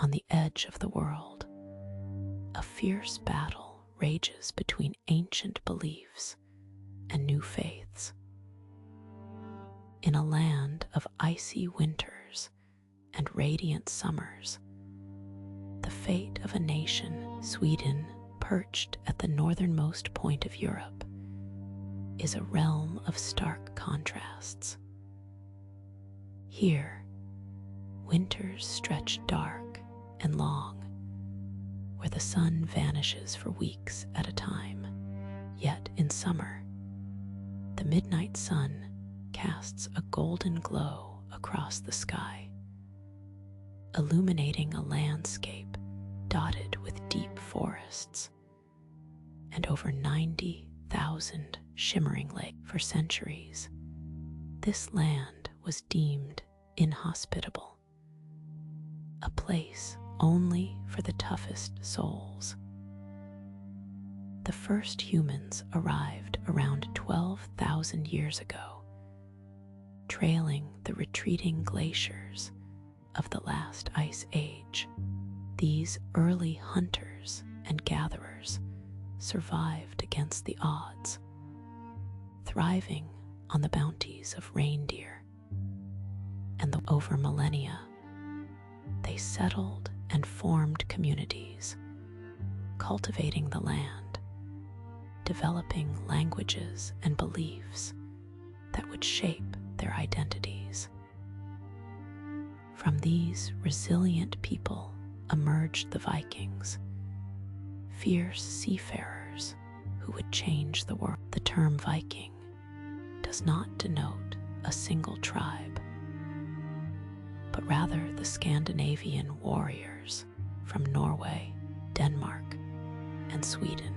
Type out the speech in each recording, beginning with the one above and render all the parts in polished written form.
on the edge of the world, a fierce battle rages between ancient beliefs and new faiths. In a land of icy winters and radiant summers, the fate of a nation, Sweden, perched at the northernmost point of Europe, is a realm of stark contrasts. Here, winters stretch dark and long, where the sun vanishes for weeks at a time. Yet in summer, the midnight sun casts a golden glow across the sky, illuminating a landscape dotted with deep forests and over 90,000 shimmering lakes. For centuries, this land was deemed inhospitable, a place only for the toughest souls. The first humans arrived around 12,000 years ago, trailing the retreating glaciers of the last ice age. These early hunters and gatherers survived against the odds, thriving on the bounties of reindeer. And over millennia, they settled and formed communities, cultivating the land, developing languages and beliefs that would shape their identities. From these resilient people emerged the Vikings, fierce seafarers who would change the world. The term Viking does not denote a single tribe, but rather the Scandinavian warriors from Norway, Denmark, and Sweden.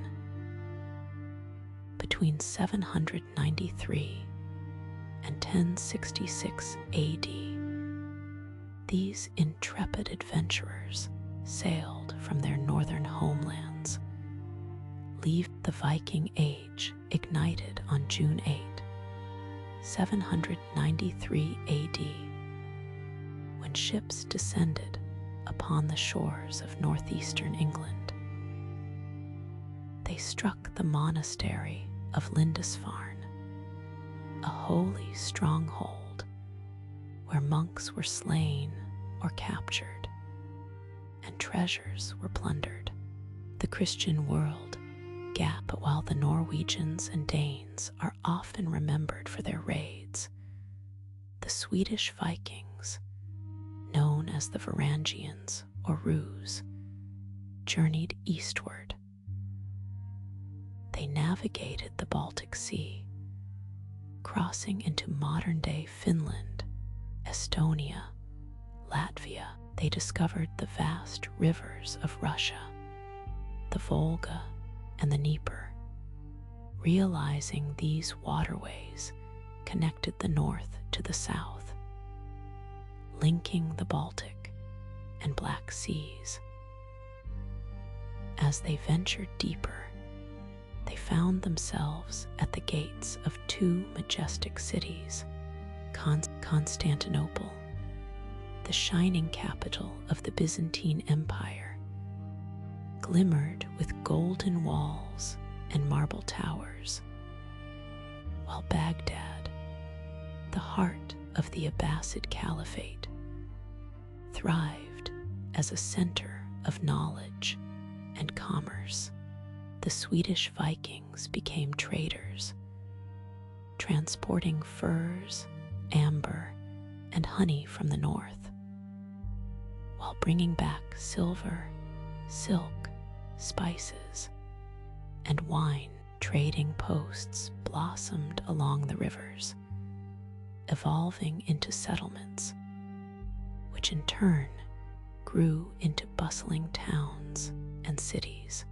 Between 793 and 1066 AD, these intrepid adventurers sailed from their northern homelands, leave the Viking Age ignited on June 8, 793 AD, when ships descended upon the shores of northeastern England. They struck the monastery of Lindisfarne, a holy stronghold where monks were slain or captured and treasures were plundered. The Christian world gap. But while the Norwegians and Danes are often remembered for their raids, the Swedish Vikings, known as the Varangians or Rus, journeyed eastward. They navigated the Baltic Sea, crossing into modern-day Finland, Estonia, Latvia. They discovered the vast rivers of Russia, the Volga and the Dnieper, realizing these waterways connected the north to the south, linking the Baltic and Black Seas. As they ventured deeper, they found themselves at the gates of two majestic cities, Constantinople, the shining capital of the Byzantine Empire, glimmered with golden walls and marble towers, while Baghdad, the heart of the Abbasid Caliphate, thrived as a center of knowledge and commerce. The Swedish Vikings became traders, transporting furs, amber, and honey from the north, while bringing back silver, silk, spices, and wine. Trading posts blossomed along the rivers, evolving into settlements, which in turn grew into bustling towns and cities.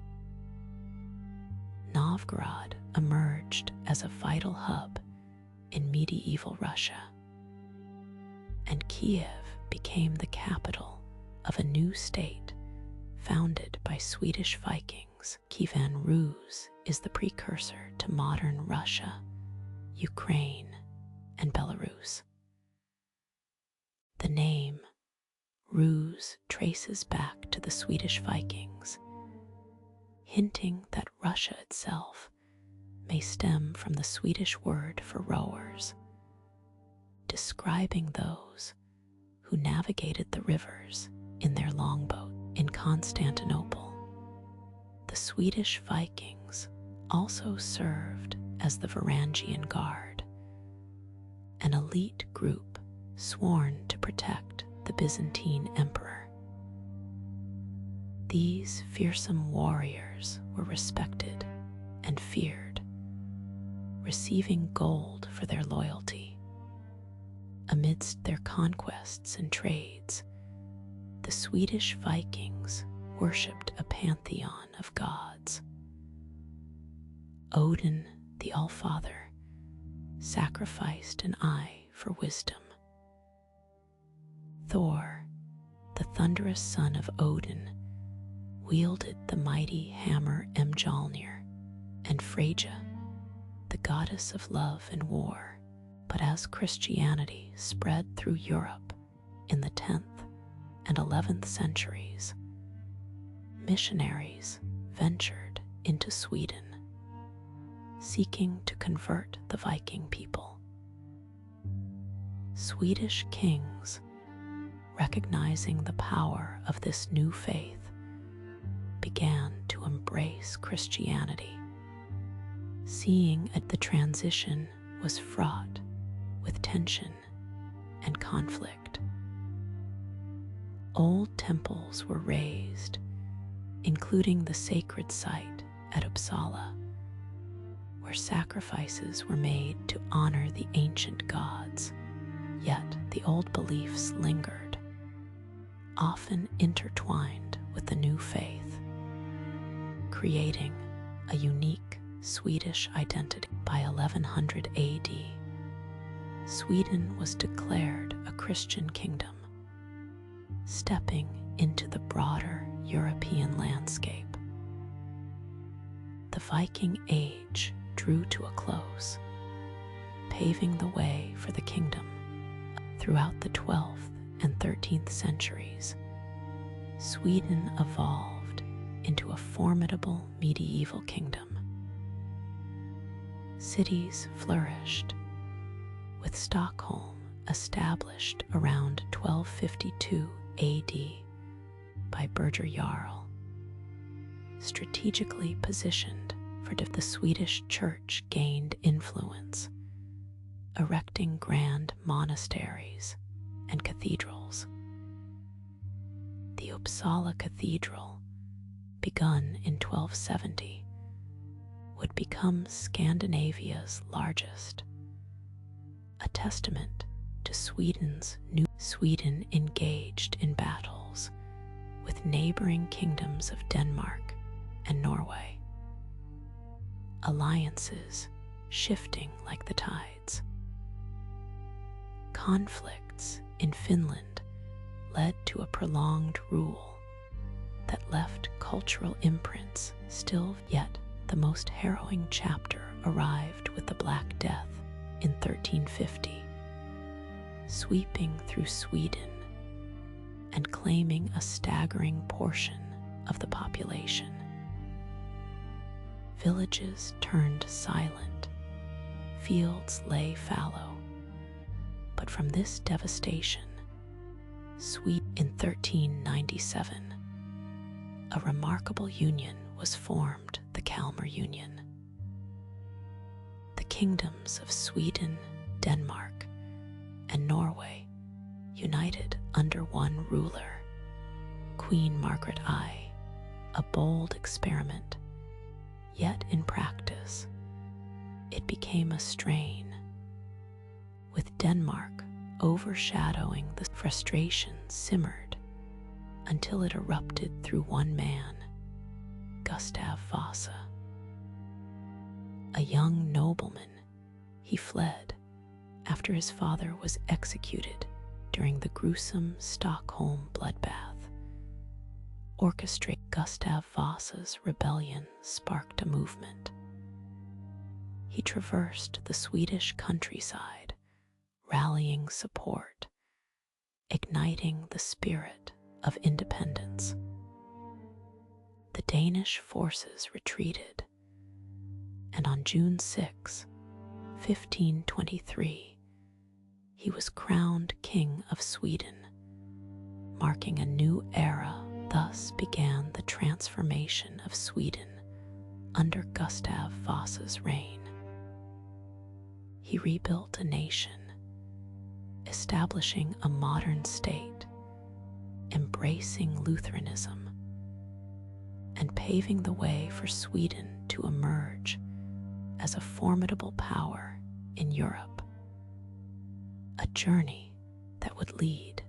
Novgorod emerged as a vital hub in medieval Russia, and Kiev became the capital of a new state founded by Swedish Vikings. Kievan Rus is the precursor to modern Russia, Ukraine, and Belarus. The name ruse traces back to the Swedish Vikings, hinting that Russia itself may stem from the Swedish word for rowers, describing those who navigated the rivers in their longboat. In Constantinople, the Swedish Vikings also served as the Varangian Guard, an elite group sworn to protect the Byzantine emperor. These fearsome warriors were respected and feared, receiving gold for their loyalty. Amidst their conquests and trades, the Swedish Vikings worshipped a pantheon of gods. Odin, the Allfather, sacrificed an eye for wisdom. Thor, the thunderous son of Odin, wielded the mighty hammer Mjolnir, and Freyja, the goddess of love and war. But as Christianity spread through Europe in the 10th and 11th centuries, missionaries ventured into Sweden, seeking to convert the Viking people. Swedish kings, recognizing the power of this new faith, began to embrace Christianity, seeing that the transition was fraught with tension and conflict. Old temples were razed, including the sacred site at Uppsala, where sacrifices were made to honor the ancient gods. Yet the old beliefs lingered, often intertwined with the new faith, creating a unique Swedish identity. By 1100 AD, Sweden was declared a Christian kingdom, stepping into the broader European landscape. The Viking Age drew to a close, paving the way for the kingdom. Throughout the 12th and 13th centuries, Sweden evolved into a formidable medieval kingdom. Cities flourished, with Stockholm established around 1252 AD by Birger Jarl, strategically positioned for the Swedish church gained influence, erecting grand monasteries and cathedrals. The Uppsala Cathedral, begun in 1270, would become Scandinavia's largest, a testament to Sweden's new. Sweden engaged in battles with neighboring kingdoms of Denmark and Norway, alliances shifting like the tides. Conflicts in Finland led to a prolonged rule that left cultural imprints still. Yet the most harrowing chapter arrived with the Black Death in 1350, sweeping through Sweden and claiming a staggering portion of the population. Villages turned silent, fields lay fallow. But from this devastation, in 1397, a remarkable union was formed, the Kalmar Union. The kingdoms of Sweden, Denmark, and Norway united under one ruler, Queen Margaret I, a bold experiment. Yet in practice, it became a strain, with Denmark overshadowing. The frustration simmered until it erupted through one man, Gustav Vasa. A young nobleman, he fled after his father was executed during the gruesome Stockholm bloodbath. Orchestrated Gustav Vasa's rebellion sparked a movement. He traversed the Swedish countryside, rallying support, igniting the spirit of independence. The Danish forces retreated, and on June 6, 1523, he was crowned King of Sweden, marking a new era. Thus began the transformation of Sweden under Gustav Vasa's reign. He rebuilt a nation, establishing a modern state, embracing Lutheranism, and paving the way for Sweden to emerge as a formidable power in Europe. A journey that would lead